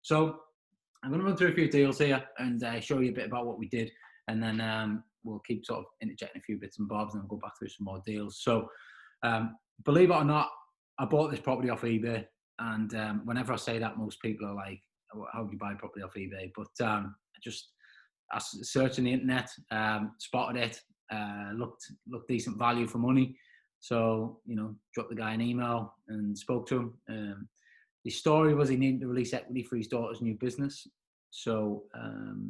So I'm going to run through a few deals here and show you a bit about what we did, and then we'll keep sort of interjecting a few bits and bobs, and then we'll go back through some more deals. So believe it or not, I bought this property off eBay, and whenever I say that, most people are like, how do you buy property off eBay? But I searched on the internet, spotted it, looked decent value for money. So, dropped the guy an email and spoke to him. The story was he needed to release equity for his daughter's new business. So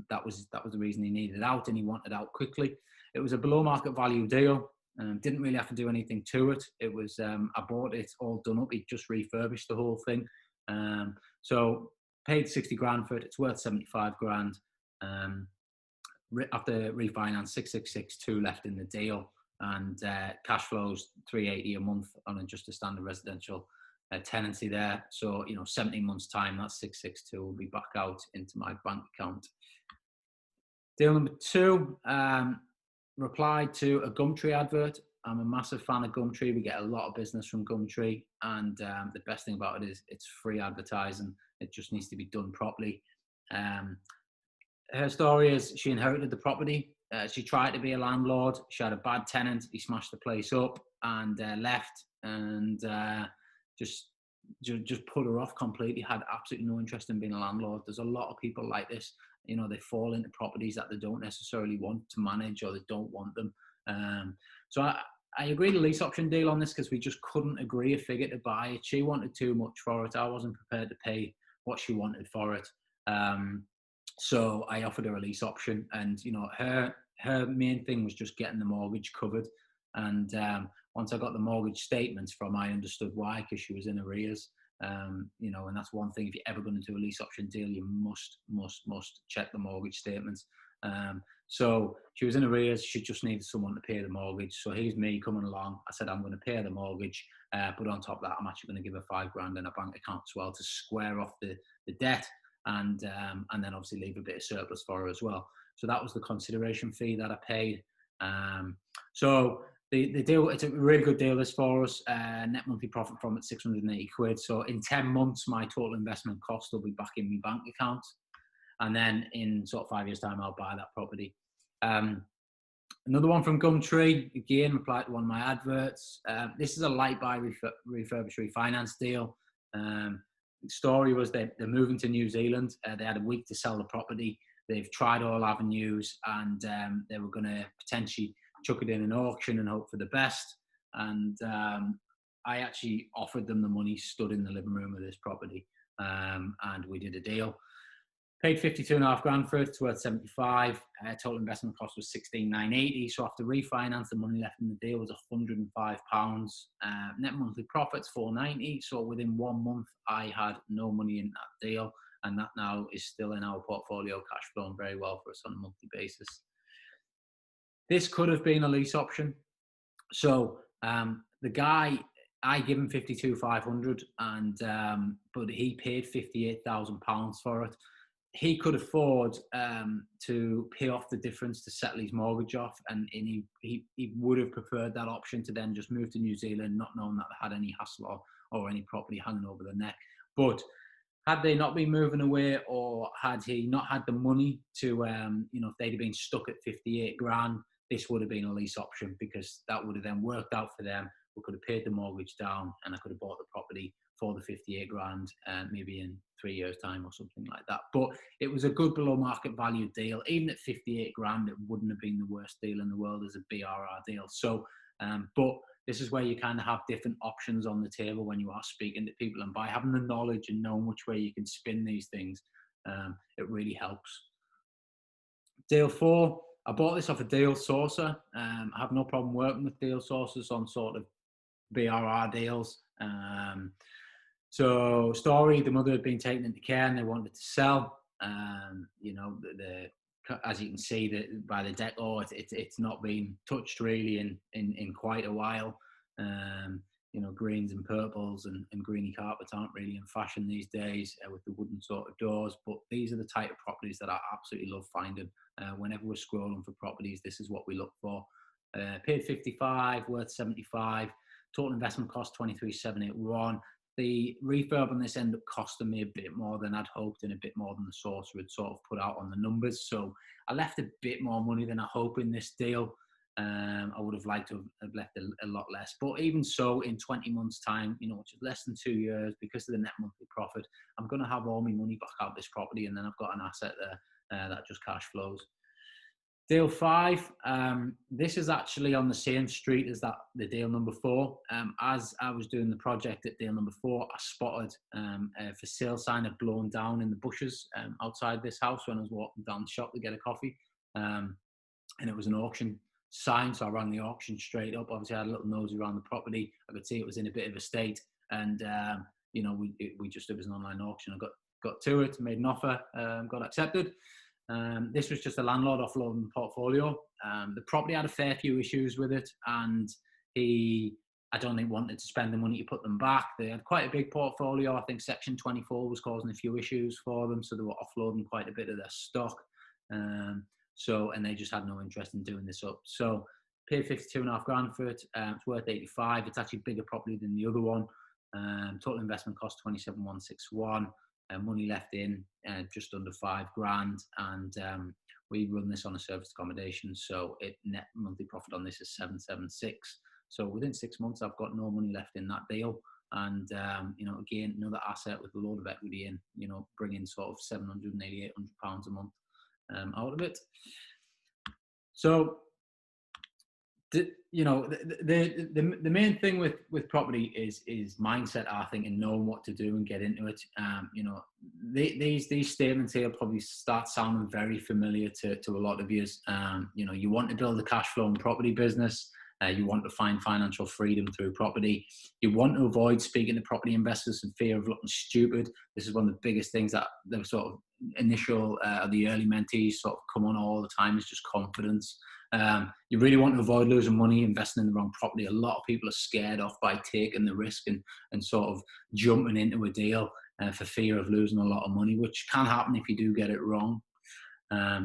that was the reason he needed out, and he wanted out quickly. It was a below market value deal. Didn't really have to do anything to it. It was, I bought it all done up. He just refurbished the whole thing. So paid 60 grand for it. It's worth 75 grand. After refinance, 6,662 left in the deal, and cash flows 380 a month on just a standard residential tenancy there. So 17 months time, that 662 will be back out into my bank account. Deal number 2, replied to a Gumtree advert. I'm a massive fan of Gumtree. We get a lot of business from Gumtree, and the best thing about it is it's free advertising. It just needs to be done properly. Her story is she inherited the property. She tried to be a landlord. She had a bad tenant. He smashed the place up and left, and just put her off completely. Had absolutely no interest in being a landlord. There's a lot of people like this. They fall into properties that they don't necessarily want to manage, or they don't want them. So I agreed a lease option deal on this because we just couldn't agree a figure to buy it. She wanted too much for it. I wasn't prepared to pay what she wanted for it. So I offered her a lease option, and her main thing was just getting the mortgage covered. And once I got the mortgage statements from, I understood why, because she was in arrears. And that's one thing. If you're ever going to do a lease option deal, you must check the mortgage statements. So she was in arrears. She just needed someone to pay the mortgage. So here's me coming along. I said, I'm going to pay the mortgage, but on top of that, I'm actually going to give her 5 grand in a bank account as well to square off the debt. And then obviously leave a bit of surplus for her as well. So that was the consideration fee that I paid. So the deal, it's a really good deal this for us. Net monthly profit from it, 680 quid. So in 10 months, my total investment cost will be back in my bank account. And then in sort of 5 years' time, I'll buy that property. Another one from Gumtree, again, replied to one of my adverts. This is a light buy refurbish refinance deal. The story was that they're moving to New Zealand. They had a week to sell the property. They've tried all avenues, and they were going to potentially chuck it in an auction and hope for the best. And I actually offered them the money, stood in the living room of this property, and we did a deal. Paid 52.5 grand for it. It's worth 75. Total investment cost was 16,980. So after refinance, the money left in the deal was £105. Net monthly profits 490. So within 1 month, I had no money in that deal, and that now is still in our portfolio, cash flowing very well for us on a monthly basis. This could have been a lease option. So the guy, I give him 52,500, and but he paid £58,000 for it. He could afford to pay off the difference to settle his mortgage off, and he would have preferred that option to then just move to New Zealand, not knowing that they had any hassle or any property hanging over their neck. But had they not been moving away, or had he not had the money to, if they'd have been stuck at 58 grand, this would have been a lease option, because that would have then worked out for them. We could have paid the mortgage down, and I could have bought the property for the 58 grand, maybe in 3 years' time or something like that. But it was a good below market value deal. Even at 58 grand, it wouldn't have been the worst deal in the world as a BRR deal. So, but this is where you kind of have different options on the table when you are speaking to people, and by having the knowledge and knowing which way you can spin these things, it really helps. Deal 4, I bought this off a deal sourcer. I have no problem working with deal sources on sort of BRR deals. So story, the mother had been taken into care and they wanted to sell. As you can see by the decor, it's not been touched really in quite a while. Greens and purples and greeny carpets aren't really in fashion these days with the wooden sort of doors, but these are the type of properties that I absolutely love finding. Whenever we're scrolling for properties, this is what we look for. Paid 55, worth 75. Total investment cost 23,781. the refurb on this ended up costing me a bit more than I'd hoped and a bit more than the sourcer had sort of put out on the numbers. So I left a bit more money than I hoped in this deal. I would have liked to have left a lot less. But even so, in 20 months' time, you know, which is less than 2 years, because of the net monthly profit, I'm going to have all my money back out of this property, and then I've got an asset there that just cash flows. Deal 5, this is actually on the same street as the deal number 4. As I was doing the project at deal number 4, I spotted a for sale sign had blown down in the bushes outside this house when I was walking down the shop to get a coffee. And it was an auction sign, so I ran the auction straight up. Obviously, I had a little nosy around the property. I could see it was in a bit of a state, and you know, it was an online auction. I got to it, made an offer, got accepted. This was just a landlord offloading the portfolio. The property had a fair few issues with it, and I don't think wanted to spend the money to put them back. They had quite a big portfolio. I think Section 24 was causing a few issues for them, so they were offloading quite a bit of their stock. And they just had no interest in doing this up. So paid 52.5 grand for it. It's worth 85. It's actually a bigger property than the other one. Total investment cost 27,161. Money left in just under 5 grand, and we run this on a serviced accommodation, so net monthly profit on this is 776. So within 6 months, I've got no money left in that deal, and you know, again, another asset with a load of equity in, you know, bringing sort of 700, nearly 800 pounds a month out of it. So you know, the main thing with property is mindset, I think, and knowing what to do and get into it. You know, these statements here probably start sounding very familiar to a lot of you. You know, you want to build a cash flow and property business. You want to find financial freedom through property. You want to avoid speaking to property investors in fear of looking stupid. This is one of the biggest things that the sort of initial, the early mentees sort of come on all the time, is just confidence. You really want to avoid losing money investing in the wrong property. A lot of people are scared off by taking the risk and sort of jumping into a deal for fear of losing a lot of money, which can happen if you do get it wrong.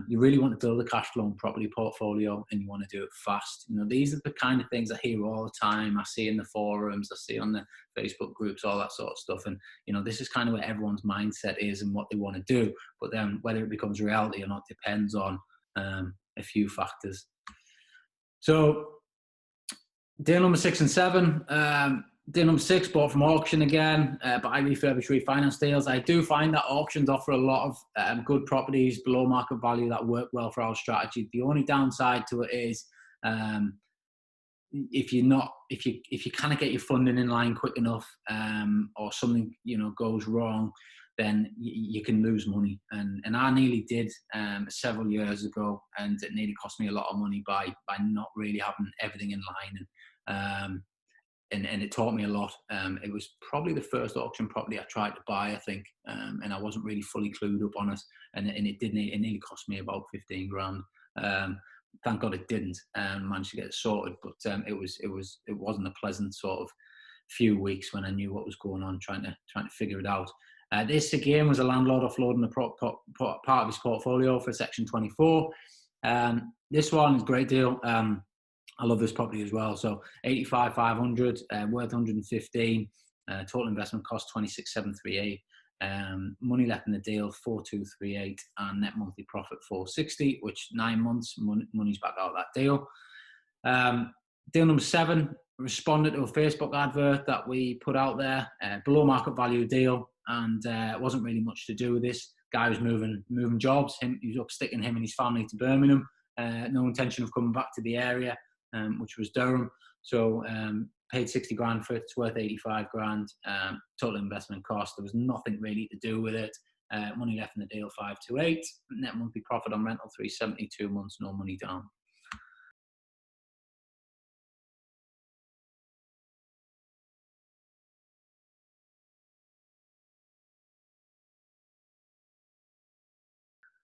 You really want to build a cash flow and property portfolio, and you want to do it fast. You know, these are the kind of things I hear all the time. I see in the forums, I see on the Facebook groups, all that sort of stuff. And, you know, this is kind of where everyone's mindset is and what they want to do. But then whether it becomes reality or not depends on a few factors. So deal number 6 and 7. Deal number 6, bought from auction again, but I refurbish refinance deals. I do find that auctions offer a lot of good properties below market value that work well for our strategy. The only downside to it is if you kind of get your funding in line quick enough, or something, you know, goes wrong, then you can lose money. And I nearly did several years ago, and it nearly cost me a lot of money by not really having everything in line. And it taught me a lot. It was probably the first auction property I tried to buy, I think, and I wasn't really fully clued up on it. And it nearly cost me about 15 grand. Thank God it didn't. Managed to get it sorted, but it wasn't a pleasant sort of few weeks when I knew what was going on, trying to figure it out. This again was a landlord offloading part of his portfolio for Section 24. This one is a great deal. I love this property as well. So 85,500, worth 115. Total investment cost 26,738. Money left in the deal 4,238, and net monthly profit 460, which 9 months money's back out of that deal. Deal number 7, responded to a Facebook advert that we put out there, below market value deal, and it wasn't really much to do with this. Guy was moving jobs. He was up sticking him and his family to Birmingham. No intention of coming back to the area, which was Durham. So paid 60 grand for it. It's worth 85 grand. Total investment cost. There was nothing really to do with it. Money left in the deal 528. Net monthly profit on rental 370. 2 months, no money down.